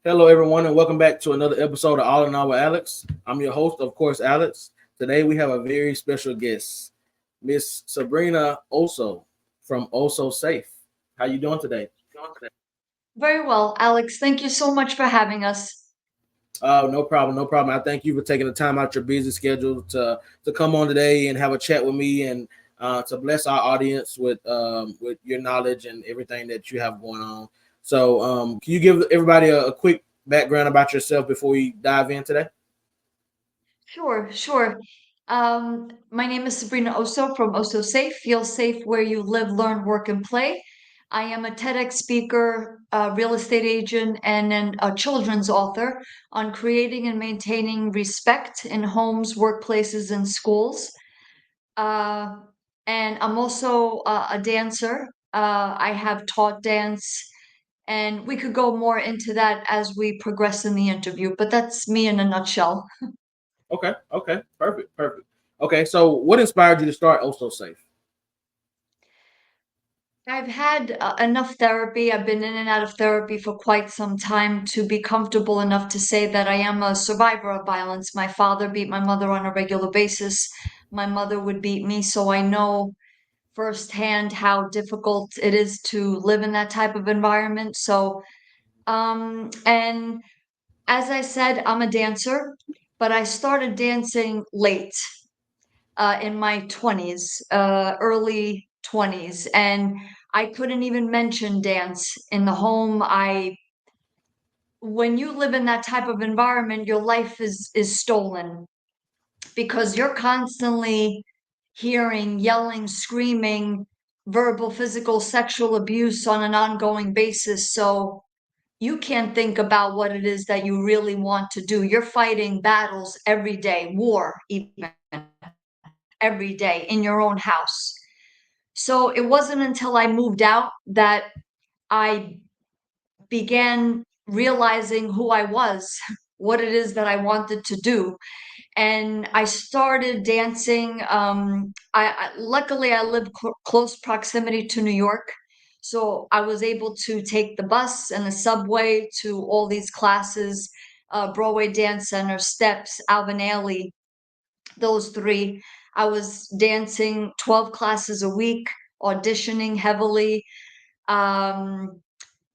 Hello, everyone, and welcome back to another episode of All in All with Alex. I'm your host, of course, Alex. Today we have a very special guest, Miss Sabrina Osso from Osso Safe. How you doing today? Very well, Alex. Thank you so much for having us. No problem, no problem. I thank you for taking the time out your busy schedule to come on today and have a chat with me and to bless our audience with your knowledge and everything that you have going on. So, can you give everybody a quick background about yourself before we dive in today? Sure, sure. My name is Sabrina Osso from Osso Safe. Feel safe where you live, learn, work, and play. I am a TEDx speaker, a real estate agent, and a children's author on creating and maintaining respect in homes, workplaces, and schools. Uh, and I'm also a dancer. I have taught dance, and we could go more into that as we progress in the interview, but that's me in a nutshell. Okay. Okay. Perfect. Perfect. Okay. So, what inspired you to start Also Safe? I've had enough therapy. I've been in and out of therapy for quite some time to be comfortable enough to say that I am a survivor of violence. My father beat my mother on a regular basis. My mother would beat me, so I know firsthand how difficult it is to live in that type of environment. And as I said, I'm a dancer, but I started dancing late, in my 20s, early 20s, and I couldn't even mention dance in the home. When you live in that type of environment, your life is stolen because you're constantly hearing, yelling, screaming, verbal, physical, sexual abuse on an ongoing basis. So you can't think about what it is that you really want to do. You're fighting battles every day, war even every day in your own house. So it wasn't until I moved out that I began realizing who I was, what it is that I wanted to do. And I started dancing. Luckily I live close proximity to New York, so I was able to take the bus and the subway to all these classes, Broadway Dance Center, Steps, Alvin Ailey, those three. I was dancing 12 classes a week, auditioning heavily. Um,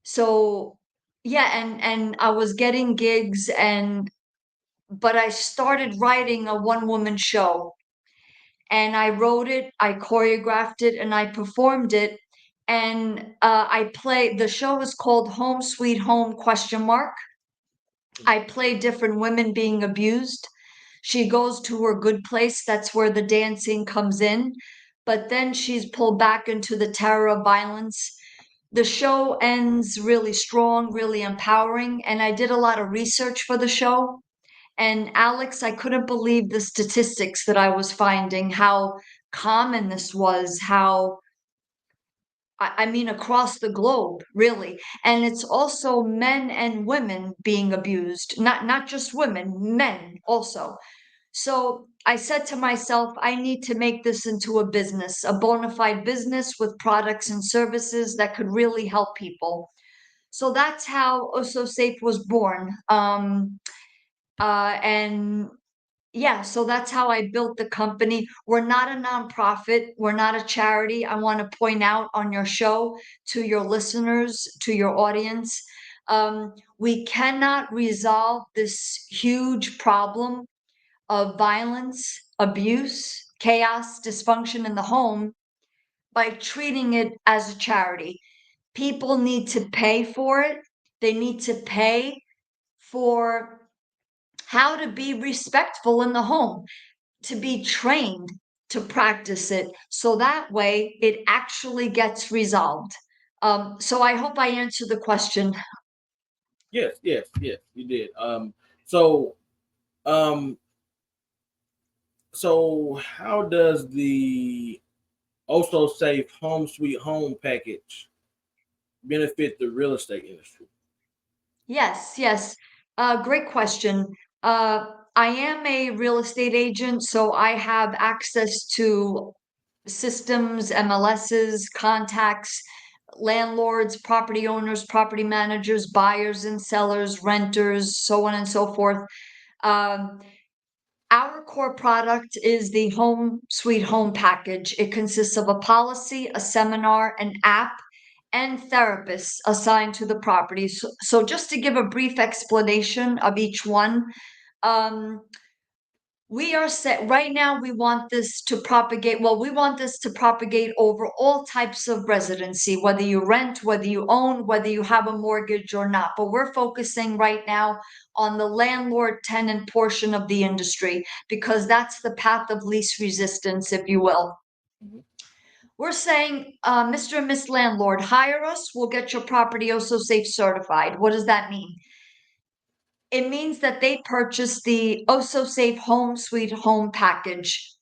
so yeah, and I was getting gigs, and but I started writing a one woman show, and I wrote it, I choreographed it, and I performed it. And I played, the show is called Home Sweet Home question mark. I play different women being abused. She goes to her good place. That's where the dancing comes in. But then she's pulled back into the terror of violence. The show ends really strong, really empowering. And I did a lot of research for the show. And Alex, I couldn't believe the statistics that I was finding, how common this was, how I mean, across the globe, really. And it's also men and women being abused, not just women, men also. So I said to myself, I need to make this into a business, a bona fide business with products and services that could really help people. So that's how Osso Safe was born. And yeah, so that's how I built the company. We're not a nonprofit, we're not a charity. I want to point out on your show to your listeners, to your audience. We cannot resolve this huge problem of violence, abuse, chaos, dysfunction in the home by treating it as a charity. People need to pay for it, they need to pay for how to be respectful in the home, to be trained to practice it so that way it actually gets resolved. So I hope I answered the question. Yes. Yes. Yes. You did. So, um, so how does the Also Safe Home Sweet Home package benefit the real estate industry? Yes, yes. Great question. Uh, I am a real estate agent, so I have access to systems, MLSs, contacts, landlords, property owners, property managers, buyers and sellers, renters, so on and so forth. Um, our core product is the Home Sweet Home package. It consists of a policy, a seminar, an app, and therapists assigned to the property. So just to give a brief explanation of each one, um, we are set right now. We want this to propagate. Well, we want this to propagate over all types of residency, whether you rent, whether you own, whether you have a mortgage or not. But we're focusing right now on the landlord tenant portion of the industry because that's the path of least resistance, if you will. Mhm. We're saying, Mr. and Miss Landlord, hire us. We'll get your property Osso Safe certified. What does that mean? It means that they purchased the Osso Safe Home Sweet Home package.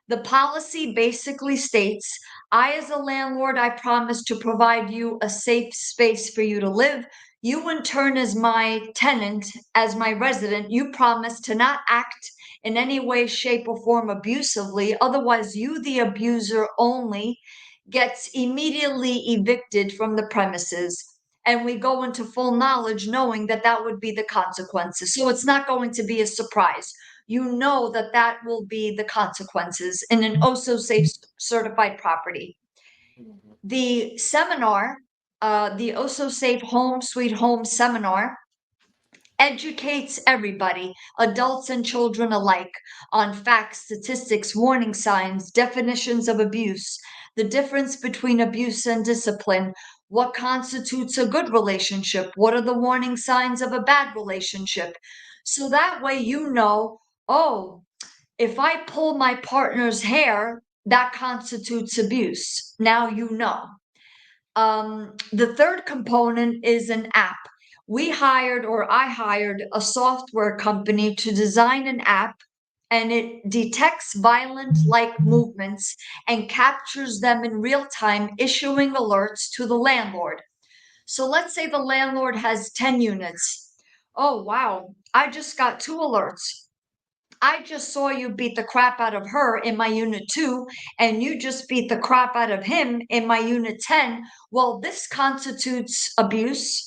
The policy basically states, I as a landlord, I promise to provide you a safe space for you to live. You in turn as my tenant, as my resident, you promise to not act in any way, shape, or form abusively. Otherwise, you, the abuser only, gets immediately evicted from the premises, and we go into full knowledge knowing that that would be the consequences. So it's not going to be a surprise. You know that that will be the consequences in an OSSO safe certified property. Mhm. The seminar, the OSSO Safe Home Sweet Home seminar, educates everybody, adults and children alike, on facts, statistics, warning signs, definitions of abuse, the difference between abuse and discipline, what constitutes a good relationship, what are the warning signs of a bad relationship. So that way you know, oh, if I pull my partner's hair, that constitutes abuse. Now you know. The third component is an app. I hired a software company to design an app, and it detects violent like movements and captures them in real time, issuing alerts to the landlord. So let's say the landlord has 10 units. Oh, wow, I just got two alerts. I just saw you beat the crap out of her in my unit 2, and you just beat the crap out of him in my unit 10. Well, this constitutes abuse.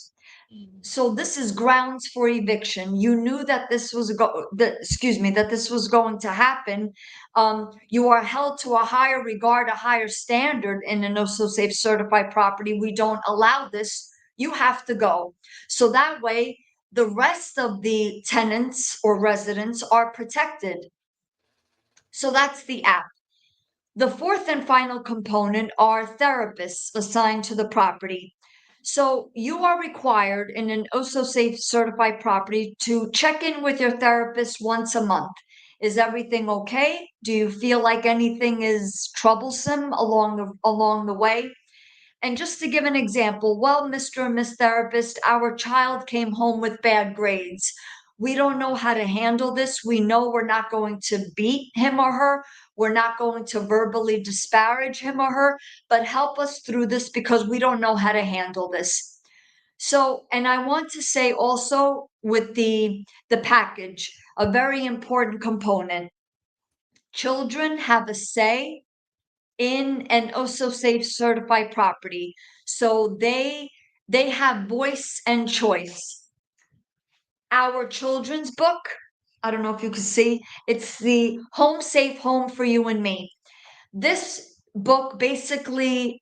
So this is grounds for eviction. You knew that that this was going to happen. You are held to a higher regard, a higher standard in an OSSO Safe certified property. We don't allow this. You have to go. So that way, the rest of the tenants or residents are protected. So that's the app. The fourth and final component are therapists assigned to the property. So you are required in an OSSO Safe certified property to check in with your therapist once a month. Is everything okay? Do you feel like anything is troublesome along the way? And just to give an example, well, Mr. and Miss Therapist, our child came home with bad grades. We don't know how to handle this. We know we're not going to beat him or her. We're not going to verbally disparage him or her, but help us through this because we don't know how to handle this. So, and I want to say also with the package, a very important component. Children have a say in an OSSO Safe certified property. So they have voice and choice. Our children's book, I don't know if you can see, it's the Home Safe Home for You and Me. This book basically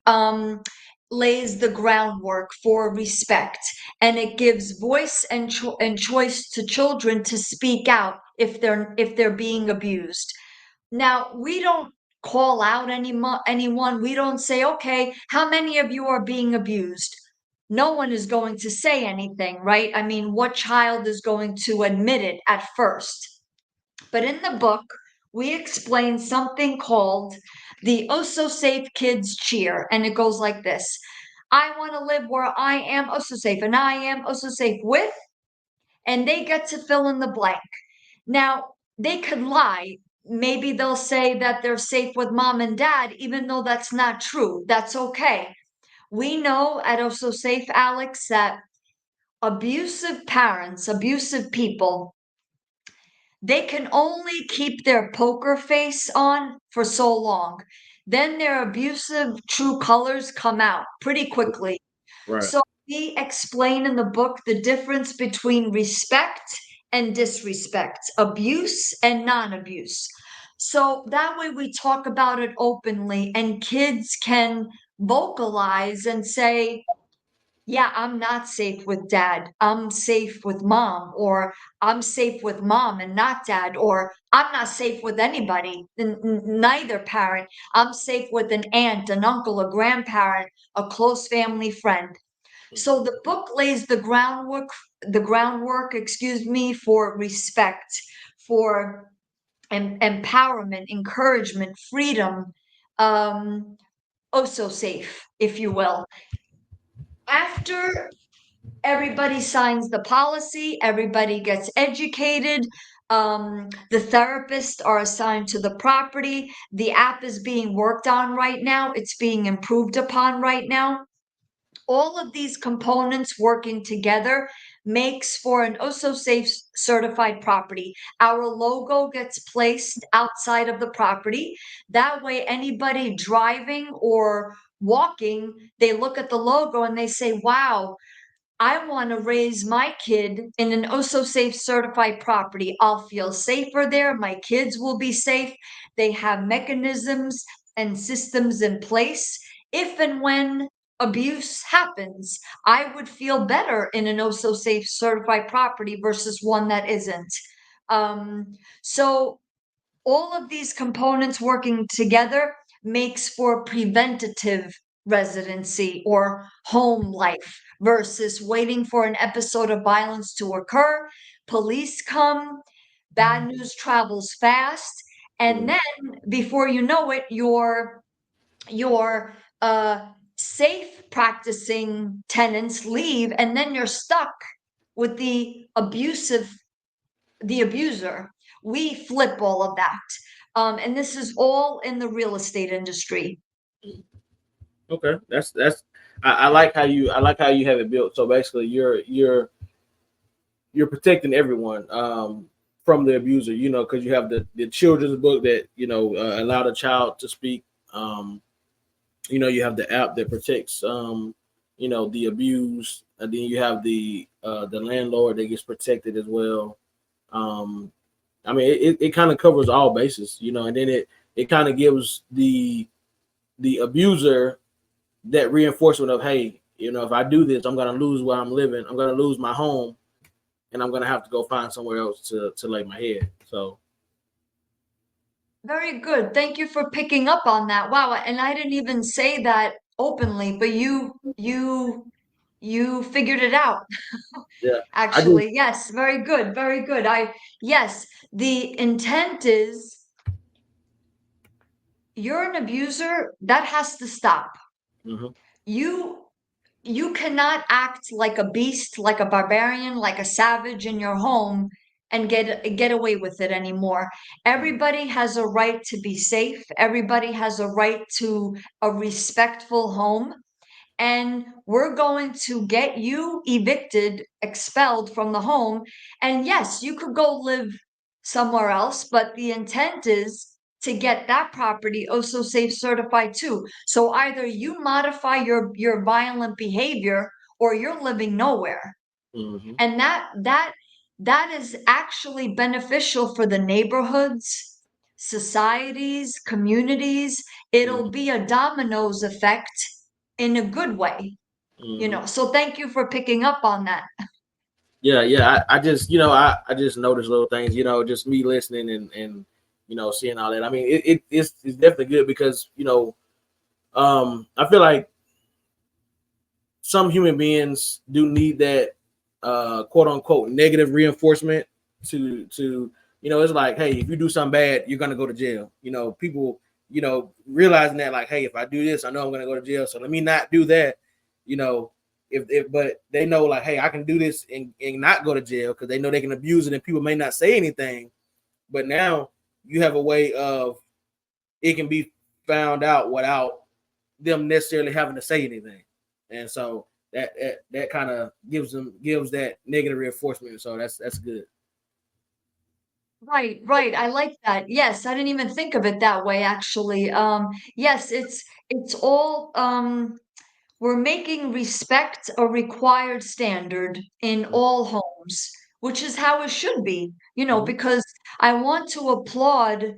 lays the groundwork for respect, and it gives voice and choice to children to speak out if they're being abused. Now, we don't call out anyone. We don't say, okay, how many of you are being abused? No one is going to say anything, right? I mean, what child is going to admit it at first? But in the book, we explain something called the Osso Safe Kids Cheer, and it goes like this. I want to live where I am Osso Safe, and I am Osso Safe with, and they get to fill in the blank. Now, they could lie. Maybe they'll say that they're safe with mom and dad, even though that's not true. That's okay. We know at Osso Safe, Alex, that abusive parents, abusive people, they can only keep their poker face on for so long. then their abusive true colors come out pretty quickly. Right. So we explain in the book the difference between respect and disrespect, abuse and non-abuse. So that way we talk about it openly and kids can vocalize and say, yeah, I'm not safe with dad. I'm safe with mom, or I'm safe with mom and not dad, or I'm not safe with anybody, neither parent. I'm safe with an aunt, an uncle, a grandparent, a close family friend. So the book lays the groundwork, excuse me, for respect, for empowerment, encouragement, freedom, um, oh so safe, if you will. After everybody signs the policy, everybody gets educated. The therapists are assigned to the property. The app is being worked on right now. It's being improved upon right now. All of these components working together makes for an Osso Safe certified property. Our logo gets placed outside of the property. That way, anybody driving or walking, they look at the logo and they say, wow, I want to raise my kid in an Osso Safe certified property. I'll feel safer there. My kids will be safe. They have mechanisms and systems in place. If and when abuse happens, I would feel better in an Osso Safe certified property versus one that isn't. So all of these components working together makes for preventative residency or home life versus waiting for an episode of violence to occur. Police come, bad news travels fast, and Mhm. then before you know it, your safe practicing tenants leave, and then you're stuck with the abuser. We flip all of that. And this is all in the real estate industry. Okay. That's I like how you have it built. So basically you're protecting everyone from the abuser, because you have the children's book that, allow the child to speak. You have the app that protects the abuse, and then you have the landlord that gets protected as well. um I mean, it kind of covers all bases, and then it kind of gives the abuser that reinforcement of, hey, if I do this, I'm gonna lose where I'm living, I'm gonna lose my home, and I'm gonna have to go find somewhere else to lay my head. So Very good. Thank you for picking up on that. Wow, and I didn't even say that openly, but you figured it out. yeah, I just Actually, yes, very good, very good. Yes, the intent is you're an abuser, that has to stop. mhm, You you cannot act like a beast, like a barbarian, like a savage in your home and get away with it anymore. mhm, Everybody has a right to be safe. Everybody has a right to a respectful home, and we're going to get you evicted, expelled from the home. And yes, you could go live somewhere else, but the intent is to get that property also safe certified too. So either you modify your violent behavior or you're living nowhere. mhm, And that is actually beneficial for the neighborhoods, societies, communities. It'll mhm, be a dominoes effect in a good way, mhm. so thank you for picking up on that. Yeah, yeah. I just, I just noticed little things, just me listening and seeing all that. I mean, it's definitely good because I feel like some human beings do need that quote unquote negative reinforcement to it's like, hey, if you do something bad, you're gonna go to jail. People realizing that, like, hey, if I do this, I know I'm gonna go to jail, so let me not do that. you know if but they know, like, hey, I can do this and not go to jail because they know they can abuse it and people may not say anything. But now you have a way of it can be found out without them necessarily having to say anything. And so that kind of gives that negative reinforcement. So that's good. Right, right. I like that. Yes, I didn't even think of it that way, actually. Yes, it's all we're making respect a required standard in all homes, which is how it should be, Mhm. because I want to applaud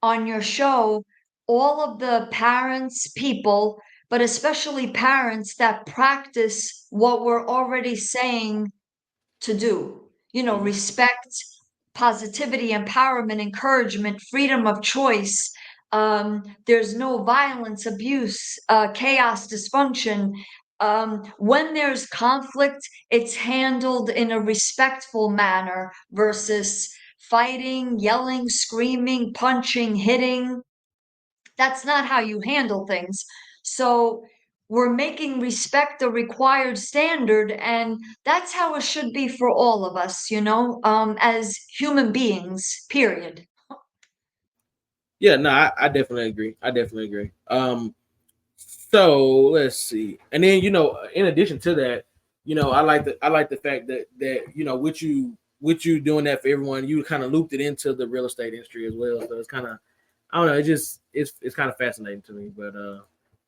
on your show all of the parents, people, but especially parents that practice what we're already saying to do. Mhm. Respect, positivity, empowerment, encouragement, freedom of choice. There's no violence, abuse, chaos, dysfunction. When there's conflict, it's handled in a respectful manner versus fighting, yelling, screaming, punching, hitting. That's not how you handle things. So we're making respect a required standard, and that's how it should be for all of us, as human beings, period. Yeah, no, I definitely agree. I definitely agree. So let's see, and then in addition to that, I like the fact that with you doing that for everyone, you kind of looped it into the real estate industry as well. So it's kind of, I don't know, it's kind of fascinating to me. But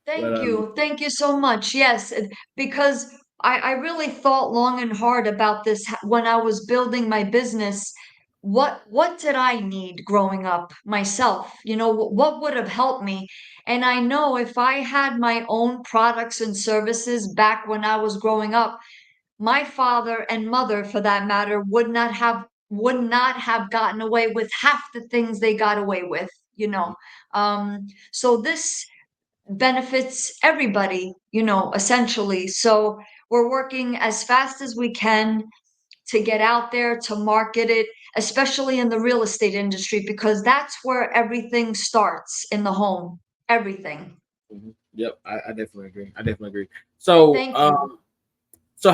Thank you. Thank you so much. Yes, because I really thought long and hard about this when I was building my business. What did I need growing up myself? What would have helped me? And I know if I had my own products and services back when I was growing up, my father and mother, for that matter, would not have gotten away with half the things they got away with, you know. So this benefits everybody, essentially. So we're working as fast as we can to get out there to market it, especially in the real estate industry, because that's where everything starts in the home. Everything. yep, I definitely agree. I definitely agree. So Thank you. so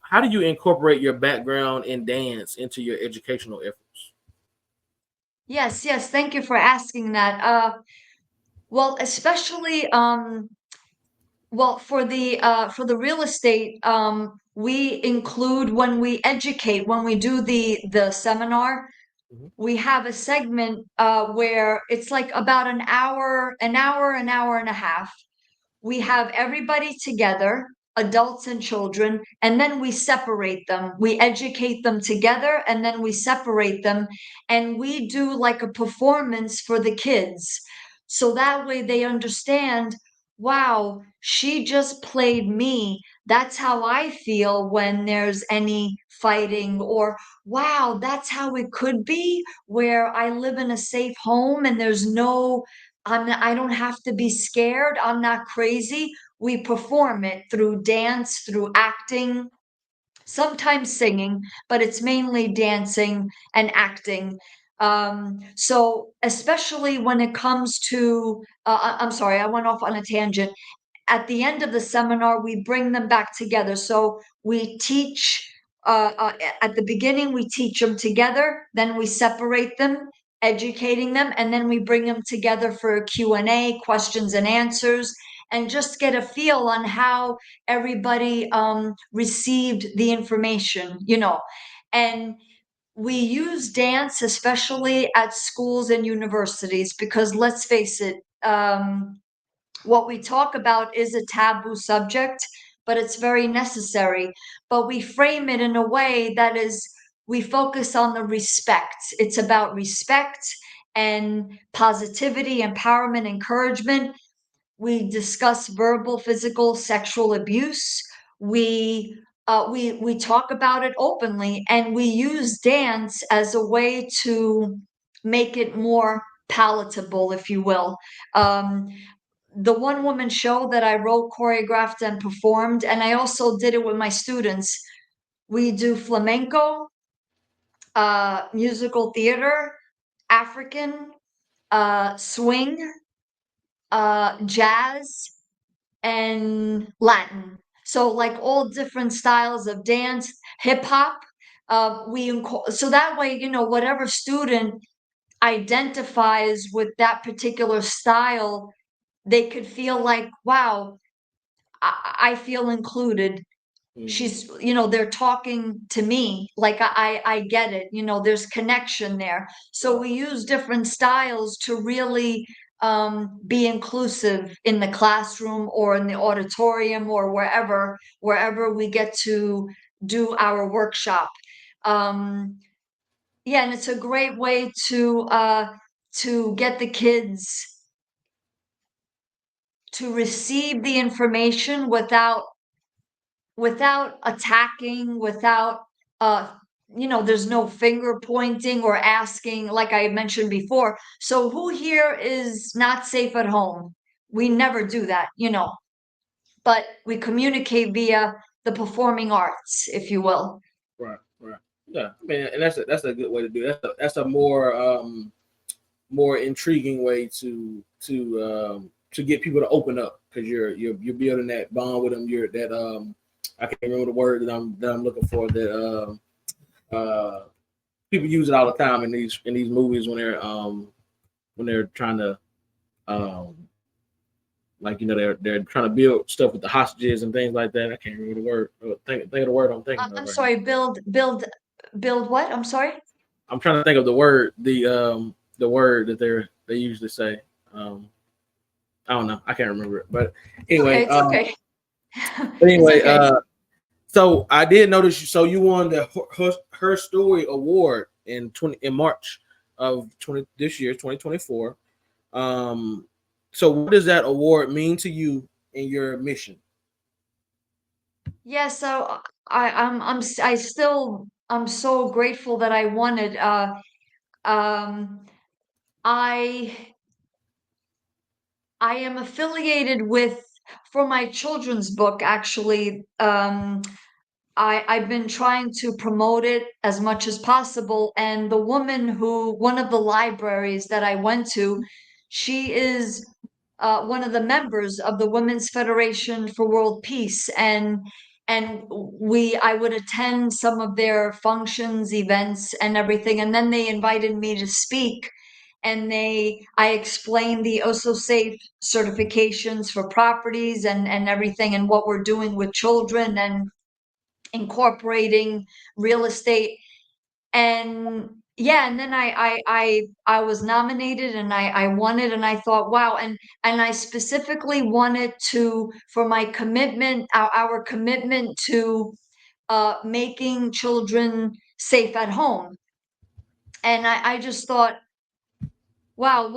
how do you incorporate your background in dance into your educational efforts? Yes, yes. Thank you for asking that. Well, especially well, for the real estate, we include when we educate, when we do the seminar, Mhm. we have a segment where it's like about an hour and a half. We have everybody together, adults and children, and then we separate them. We educate them together and then we separate them. And we do like a performance for the kids. So that way they understand, wow, she just played me. That's how I feel when there's any fighting, or wow, that's how it could be where I live in a safe home and there's no I don't have to be scared. I'm not crazy. We perform it through dance, through acting, sometimes singing, but it's mainly dancing and acting. So especially when it comes to, I'm sorry, I went off on a tangent. At the end of the seminar, we bring them back together. So we teach, at the beginning, we teach them together, then we separate them, educating them, and then we bring them together for a Q&A, questions and answers, and just get a feel on how everybody received the information, And we use dance, especially at schools and universities, because let's face it, what we talk about is a taboo subject, but it's very necessary. But we frame it in a way that is, we focus on the respect. It's about respect and positivity, empowerment, encouragement. We discuss verbal, physical, sexual abuse. We talk about it openly, and we use dance as a way to make it more palatable, if you will. Um, the one woman show that I wrote, choreographed, and performed, and I also did it with my students. We do flamenco, musical theater, African, swing, jazz, and Latin. So like all different styles of dance, hip hop. So that way, whatever student identifies with that particular style, they could feel like, wow, I feel included. Mm-hmm. she's, they're talking to me, like I get it, there's connection there. So Right. we use different styles to really be inclusive in the classroom or in the auditorium or wherever we get to do our workshop. um yeah, and it's a great way to get the kids to receive the information without attacking, without uh there's no finger pointing or asking, like I mentioned before. So who here is not safe at home? We never do that, but we communicate via the performing arts, if you will. Right. Right. Yeah. I mean, and that's a good way to do it. That's a more more intriguing way to get people to open up because you're building that bond with them. You're that I can't remember the word that I'm looking for that people use it all the time in these movies when they're trying to um like they're trying to build stuff with the hostages and things like that. I can't remember the word. Think of the word I'm thinking of I'm right now. sorry, build what? I'm sorry. I'm trying to think of the word the word that they usually say. Um, I don't know. I can't remember it. But It's okay, anyway, it's okay. but It's anyway, okay. so I did notice you. So you won the Her Story Award in March of 20 this year, 2024. Um, so what does that award mean to you in your mission? Yeah, so I still, I'm so grateful that I won it. Um I I am affiliated with, for my children's book, actually. I've been trying to promote it as much as possible. And the woman one of the libraries that I went to, she is one of the members of the Women's Federation for World Peace. And I would attend some of their functions, events, and everything. And then they invited me to speak. And I explained the Osso Safe certifications for properties and everything, and what we're doing with children and incorporating real estate. And yeah, and then I was nominated, and I won it. And I thought, wow. And I specifically wanted to, for my commitment, our commitment to making children safe at home. And I just thought, wow,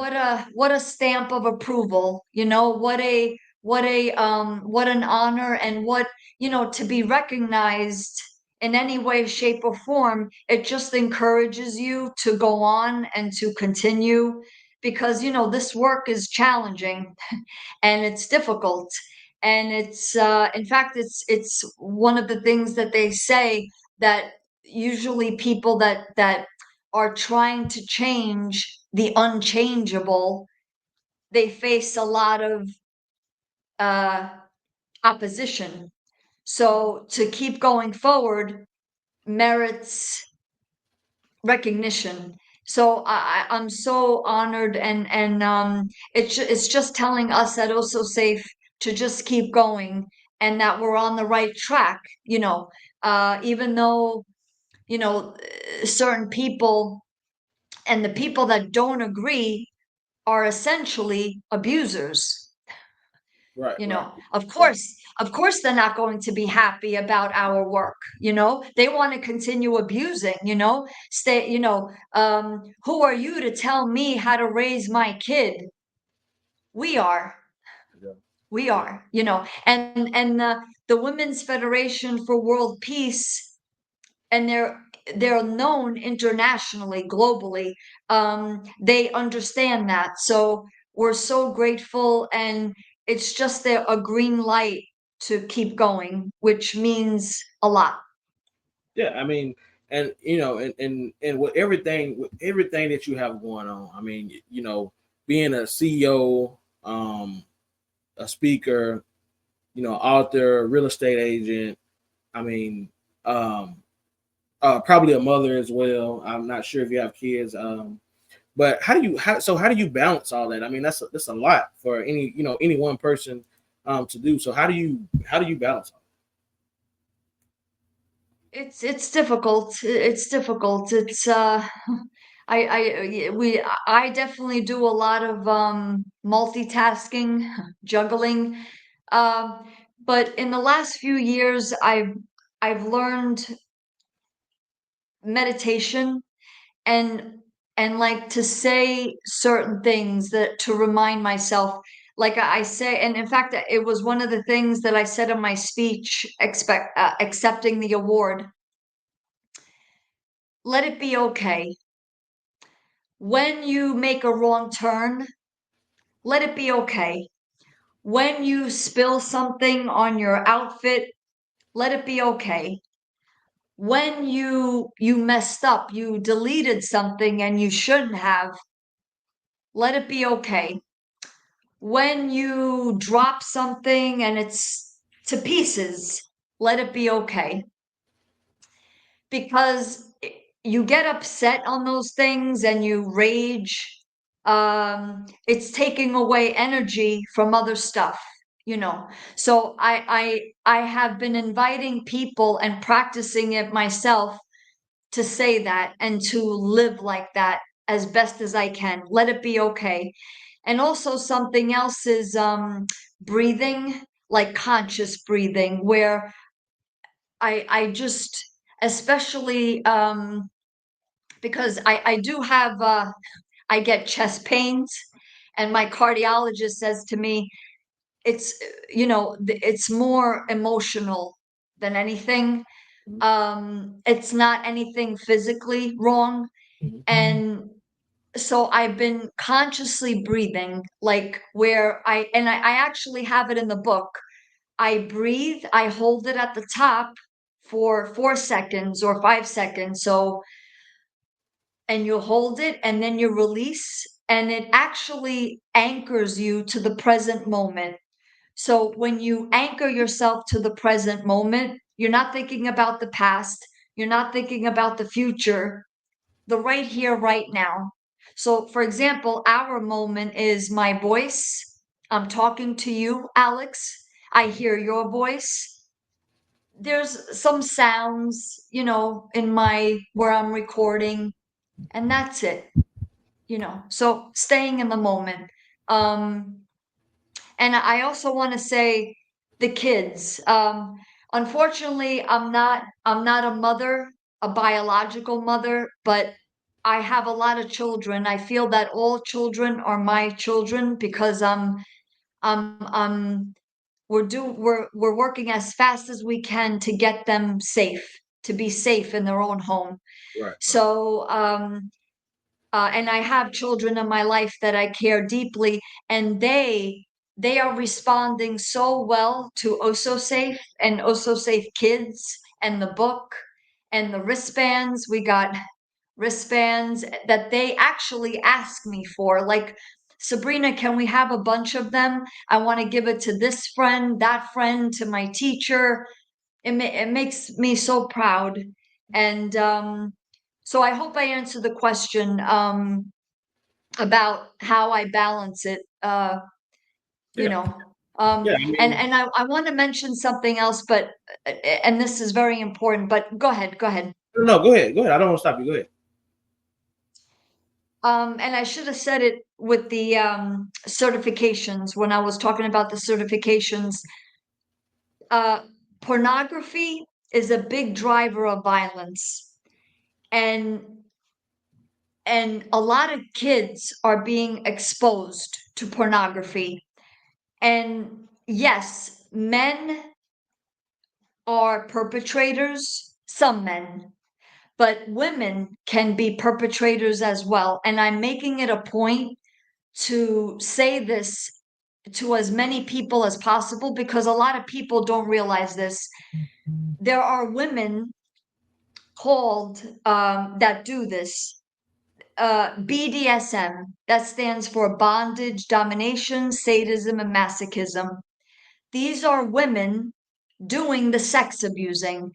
what a stamp of approval, what an honor. And to be recognized in any way, shape, or form. It just encourages you to go on and to continue, because this work is challenging and it's difficult. And it's in fact, it's one of the things that they say, that usually people that are trying to change the unchangeable, they face a lot of uh, opposition. So to keep going forward merits recognition. So I'm so honored. And it's just telling us at Also Safe to just keep going, and that we're on the right track. Even though certain people, and the people that don't agree, are essentially abusers. Right. Right. Of Right. course they're not going to be happy about our work. They want to continue abusing. Stay. Who are you to tell me how to raise my kid? We are. Yeah. We Yeah. are. And the Women's Federation for World Peace, and they're known internationally, globally. They understand that. So we're so grateful. And it's just a green light to keep going, which means a lot. Yeah, I mean, and and with everything that you have going on, I mean, being a CEO, a speaker, author, real estate agent. I mean, um, probably a mother as well. I'm not sure if you have kids, but how do you balance all that? I mean, that's a lot for any one person to do. So how do you balance all It's difficult. It's difficult. It's I definitely do a lot of multitasking, juggling. Um, but in the last few years, I've learned meditation and like to say certain things that to remind myself. Like I say, and in fact, it was one of the things that I said in my speech, accepting the award. Let it be okay. When you make a wrong turn, let it be okay. When you spill something on your outfit, let it be okay. When you messed up, you deleted something and you shouldn't have, let it be okay. When you drop something and it's to pieces, let it be okay. Because you get upset on those things and you rage. It's taking away energy from other stuff, you know. So I have been inviting people and practicing it myself to say that and to live like that as best as I can. Let it be okay. And also something else is breathing, like conscious breathing, where I just, especially because I do have I get chest pains, and my cardiologist says to me, it's it's more emotional than anything. It's not anything physically wrong. Mhm. And so I've been consciously breathing, like where I actually have it in the book. I breathe, I hold it at the top for 4 seconds or 5 seconds. So, and you hold it and then you release, and it actually anchors you to the present moment. So when you anchor yourself to the present moment, you're not thinking about the past, you're not thinking about the future, the right here, right now. So, for example, our moment is my voice. I'm talking to you, Alex. I hear your voice. There's some sounds, in my where I'm recording, and that's it. So staying in the moment. Um, and I also want to say the kids. Unfortunately, I'm not a mother, a biological mother, but I have a lot of children. I feel that all children are my children because I'm we're working as fast as we can to get them safe, to be safe in their own home. Right, right. So and I have children in my life that I care deeply, and they are responding so well to Osso Safe and Osso Safe Kids and the book and the wristbands. We got wristbands that they actually ask me for. Like, Sabrina, can we have a bunch of them? I want to give it to this friend, that friend, to my teacher. It makes me so proud. And so I hope I answered the question about how I balance it. You Yeah, know, yeah. I mean, and I want to mention something else, but and this is very important. But go ahead, go ahead. no, go ahead, go ahead. I don't want to stop you. Go ahead. And I should have said it with the certifications when I was talking about the certifications. Uh, Pornography is a big driver of violence, and a lot of kids are being exposed to pornography. And yes, men are perpetrators, some men, but women can be perpetrators as well. And I'm making it a point to say this to as many people as possible because a lot of people don't realize this. There are women called that do this. BDSM, that stands for bondage, domination, sadism, and masochism. These are women doing the sex abusing.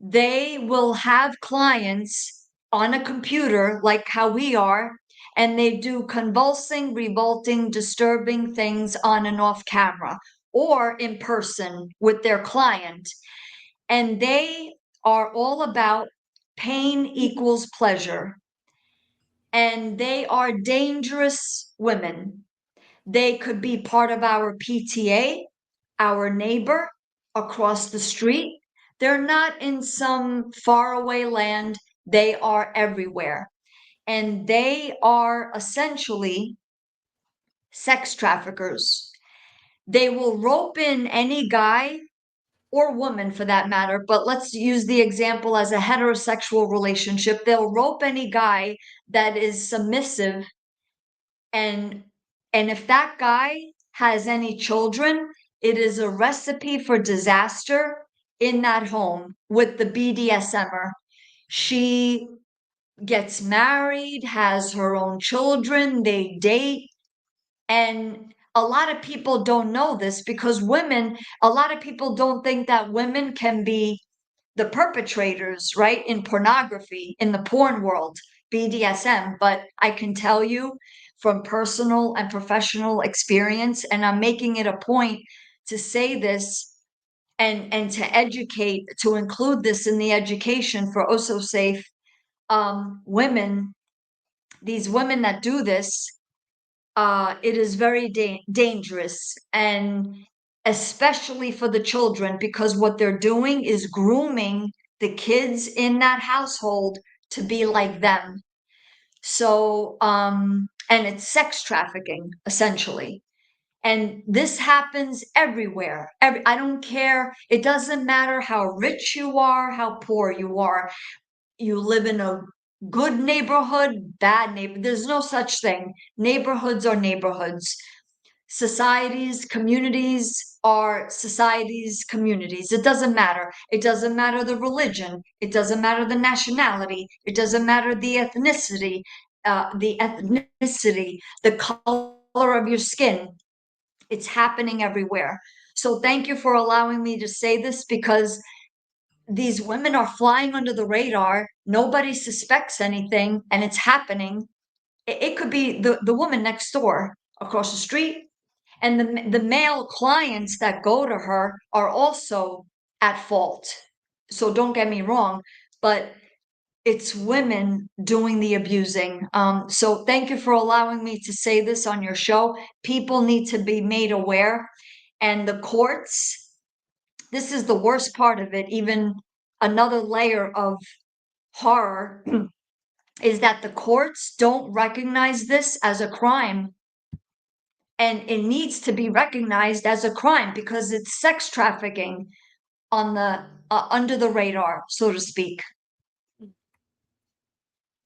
They will have clients on a computer like how we are, and they do convulsing, revolting, disturbing things on and off camera or in person with their client. And they are all about pain equals pleasure, and they are dangerous women. They could be part of our PTA, our neighbor across the street. They're not in some faraway land, they are everywhere. And they are essentially sex traffickers. They will rope in any guy or woman for that matter, but let's use the example as a heterosexual relationship. They'll rope any guy that is submissive, and if that guy has any children, it is a recipe for disaster in that home with the BDSMer. She gets married, has her own children, they date, and a lot of people don't know this because a lot of people don't think that women can be the perpetrators, right? In pornography, in the porn world, BDSM. But I can tell you from personal and professional experience, and I'm making it a point to say this and to educate, to include this in the education for Osso Safe women, these women that do this, it is very dangerous, and especially for the children, because what they're doing is grooming the kids in that household to be like them. So, and it's sex trafficking essentially. And this happens everywhere. I don't care. It doesn't matter how rich you are, how poor you are. You live in a good neighborhood, bad neighborhood. There's no such thing. Neighborhoods are neighborhoods. Societies, communities are societies, communities. It doesn't matter. It doesn't matter the religion. It doesn't matter the nationality. It doesn't matter the ethnicity. The color of your skin. It's happening everywhere. So thank you for allowing me to say this, because these women are flying under the radar. Nobody suspects anything, and it's happening. It could be the woman next door across the street, and the male clients that go to her are also at fault. So don't get me wrong, but it's women doing the abusing. So thank you for allowing me to say this on your show. People need to be made aware, and the courts, this is the worst part of it, even another layer of horror, is that the courts don't recognize this as a crime. And it needs to be recognized as a crime because it's sex trafficking on the under the radar, so to speak. I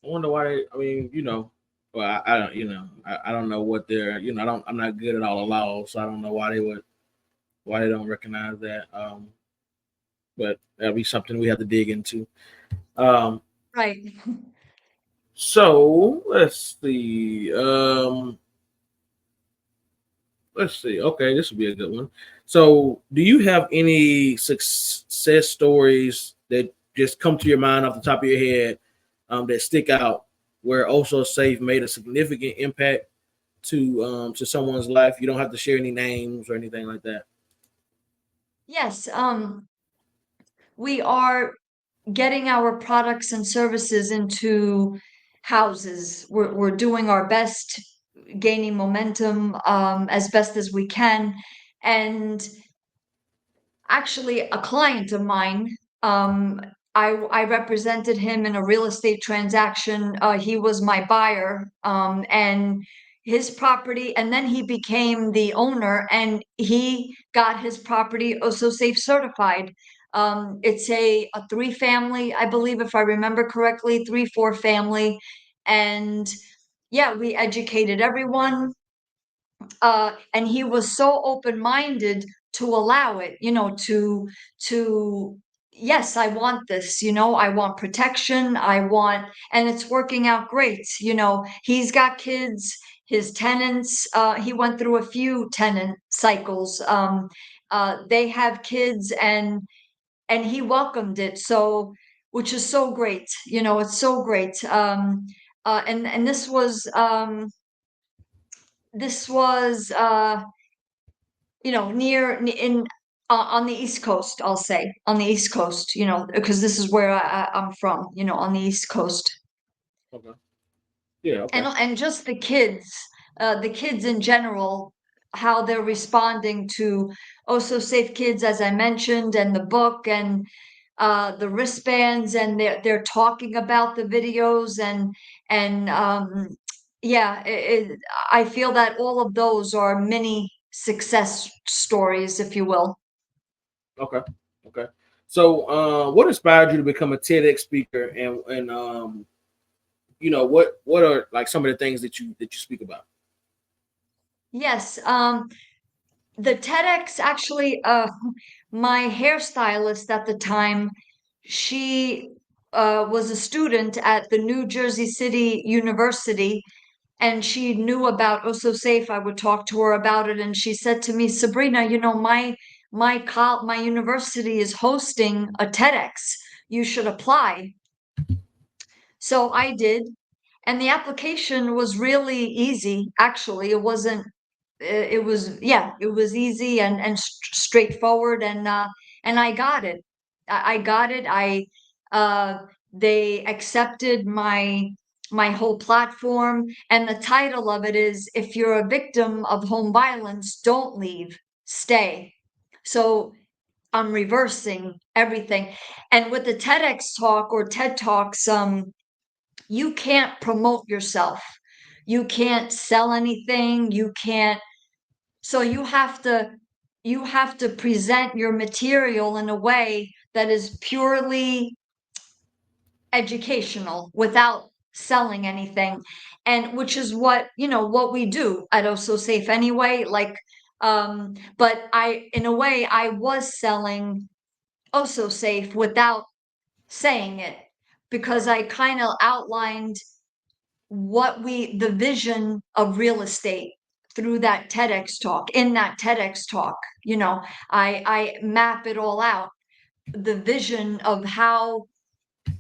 wonder why they, I mean, well, I don't, I don't know what they're, I'm not good at all the laws, so I don't know why they don't recognize that. But that'll be something we have to dig into. Um, Right. so let's see. Okay, this will be a good one. So, do you have any success stories that just come to your mind off the top of your head, that stick out, where also Safe made a significant impact to someone's life? You don't have to share any names or anything like that. Yes, we are getting our products and services into houses. We're doing our best, gaining momentum as best as we can. And actually, a client of mine, um, I represented him in a real estate transaction. He was my buyer, and his property, and then he became the owner, and he got his property also safe certified. It's a three family, I believe, if I remember correctly, three, four family. And yeah, we educated everyone, and he was so open-minded to allow it, to yes, I want this, I want protection, I want, and it's working out great. He's got kids, his tenants, he went through a few tenant cycles. They have kids, and he welcomed it, so, which is so great. It's so great. And this was near in On the East Coast, I'll say on the East Coast, because this is where I'm from, on the East Coast. Okay. Yeah. Okay. And just the kids in general, how they're responding to Also Safe Kids, as I mentioned, and the book and the wristbands, and they're talking about the videos and yeah, I feel that all of those are mini success stories, if you will. Okay. Okay. So, what inspired you to become a TEDx speaker, and what are like some of the things that you speak about? Yes, the TEDx actually, my hairstylist at the time, she was a student at the New Jersey City University, and she knew about Osso Safe. I would talk to her about it, and she said to me, Sabrina, my university is hosting a TEDx. You should apply. So I did, and the application was really easy. Actually, it wasn't. It was, yeah, it was easy and straightforward, and I got it. I got it. I They accepted my whole platform, and the title of it is "If you're a victim of home violence, don't leave, stay." So I'm reversing everything. And with the TEDx talk or TED Talks, you can't promote yourself. You can't sell anything. You can't. So you have to present your material in a way that is purely educational without selling anything. And which is what we do at Osso Safe anyway. Like, but in a way, I was selling Osso Safe without saying it, because I kind of outlined the vision of real estate through that TEDx talk. In that TEDx talk, I map it all out, the vision of how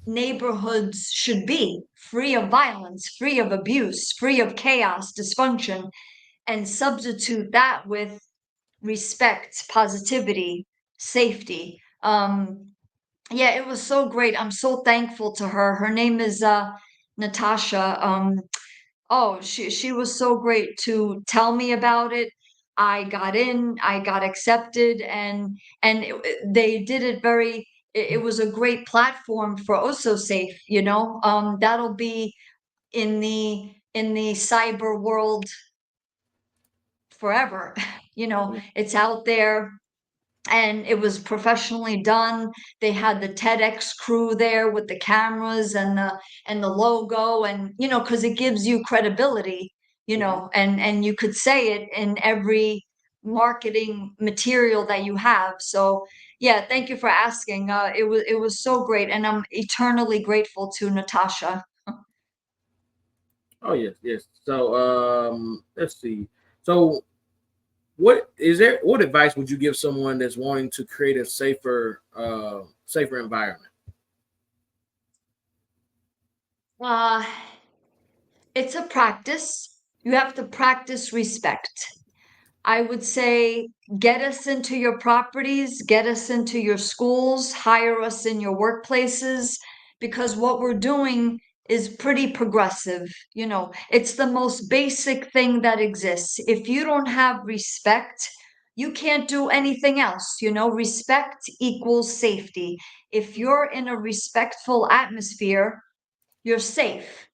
neighborhoods should be free of violence, free of abuse, free of chaos, dysfunction, and substitute that with respect, positivity, safety. Yeah, it was so great. I'm so thankful to her. Her name is Natasha. Oh, she was so great to tell me about it. I got in, I got accepted, they did it very. It was a great platform for Osso Safe. That'll be in the cyber world forever. Mhm. It's out there, and it was professionally done. They had the TEDx crew there with the cameras and the logo, and because it gives you credibility, Mhm. and you could say it in every marketing material that you have. So yeah, thank you for asking. It was so great, and I'm eternally grateful to Natasha. Oh yes, yes. So, let's see. So, what advice would you give someone that's wanting to create a safer environment? Uh, it's a practice. You have to practice respect. I would say get us into your properties, get us into your schools, hire us in your workplaces, because what we're doing is pretty progressive. It's the most basic thing that exists. If you don't have respect, you can't do anything else. Respect equals safety. If you're in a respectful atmosphere, you're safe.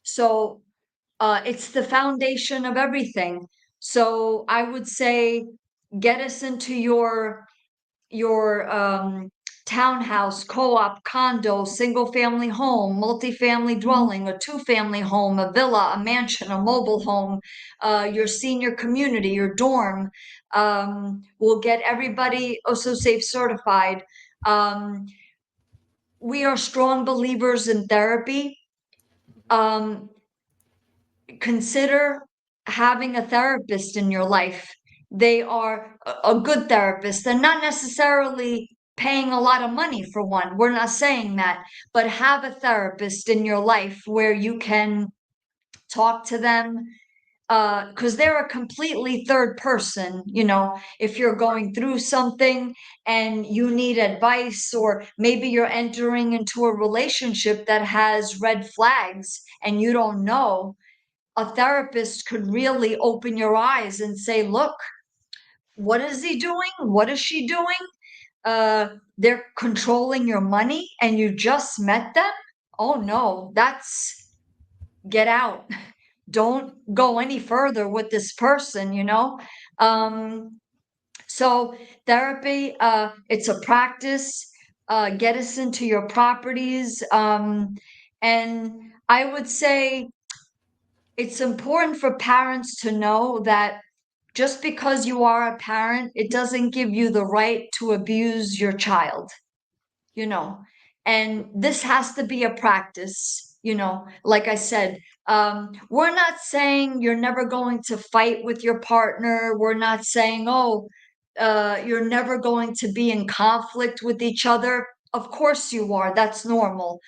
So it's the foundation of everything. So I would say get us into your townhouse, co-op, condo, single family home, multifamily dwelling, a two-family home, a villa, a mansion, a mobile home, your senior community, your dorm. We'll get everybody also safe certified. Um, we are strong believers in therapy. Um, Consider having a therapist in your life. They are a good therapist and not necessarily paying a lot of money for one. We're not saying that, but have a therapist in your life where you can talk to them, because they're a completely third person. If you're going through something and you need advice, or maybe you're entering into a relationship that has red flags and you don't know, a therapist could really open your eyes and say, look, what is he doing? What is she doing? They're controlling your money and you just met them. Oh no, that's get out. Don't go any further with this person. So therapy, it's a practice. Get us into your properties. And I would say it's important for parents to know that just because you are a parent, it doesn't give you the right to abuse your child, you know. And this has to be a practice, like I said. We're not saying you're never going to fight with your partner. We're not saying, oh, you're never going to be in conflict with each other. Of course you are. That's normal.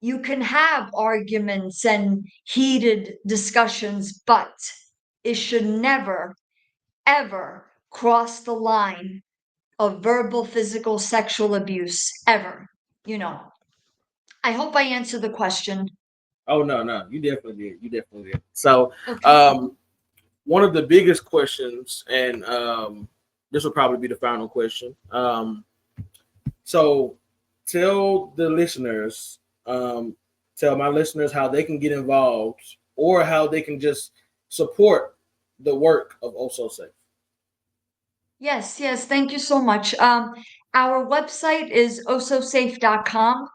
You can have arguments and heated discussions, but it should never, ever cross the line of verbal, physical, sexual abuse, ever. You know, I hope I answered the question. Oh no, no, you definitely did. You definitely did. So, Okay. um, one of the biggest questions, and this will probably be the final question. So, tell the listeners, tell my listeners how they can get involved or how they can just support the work of Osso Safe. Yes, yes. Thank you so much. Our website is ossosafe.com.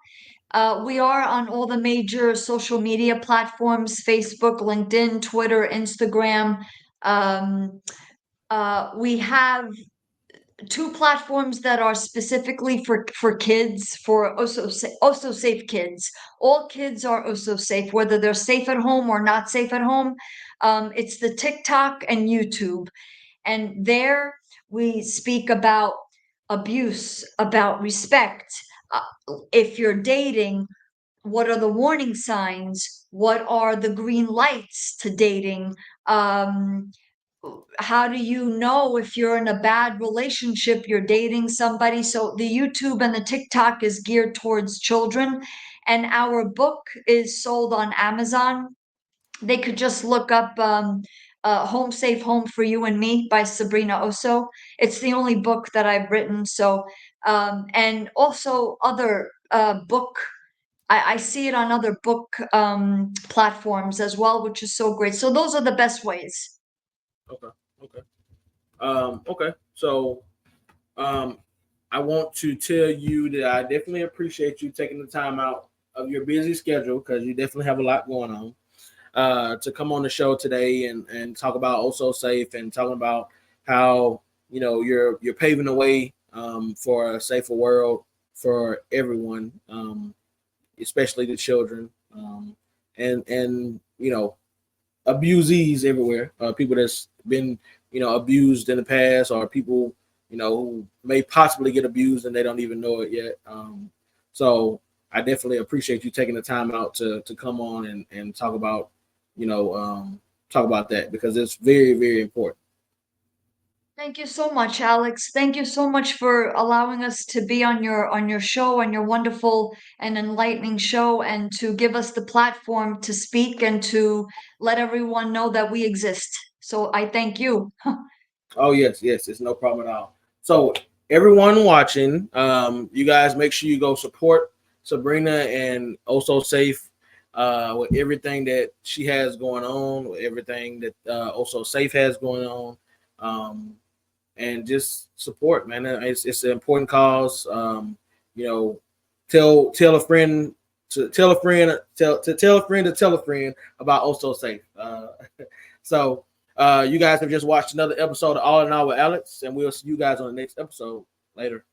We are on all the major social media platforms: Facebook, LinkedIn, Twitter, Instagram. Um, we have two platforms that are specifically for kids, for Osso Safe Kids. All kids are Osso Safe, whether they're safe at home or not safe at home. It's the TikTok and YouTube. And there we speak about abuse, about respect. If you're dating, what are the warning signs? What are the green lights to dating? Um, how do you know if you're in a bad relationship, you're dating somebody? So the YouTube and the TikTok is geared towards children. And our book is sold on Amazon. They could just look up Home Safe Home for You and Me by Sabrina Osso. It's the only book that I've written. So, and also other book. I see it on other book platforms as well, which is so great. So those are the best ways. Okay. Okay. Okay. So, um, I want to tell you that I definitely appreciate you taking the time out of your busy schedule because you definitely have a lot going on. To come on the show today and talk about Osso Safe and talking about how you're paving the way for a safer world for everyone, especially the children, and abusees everywhere, people that's been abused in the past, or people who may possibly get abused and they don't even know it yet. So I definitely appreciate you taking the time out to come on and talk about you know talk about that because it's very, very important. Thank you so much, Alex. Thank you so much for allowing us to be on your show, on your wonderful and enlightening show, and to give us the platform to speak and to let everyone know that we exist. So I thank you. Oh yes, yes, it's no problem at all. So everyone watching, you guys make sure you go support Sabrina and Also Safe with everything that she has going on, with everything that Also Safe has going on, and just support, man. It's an important cause. You know, tell a friend to tell a friend tell a friend to tell a friend about Also Safe. So you guys have just watched another episode of All in All with Alex, and we'll see you guys on the next episode later.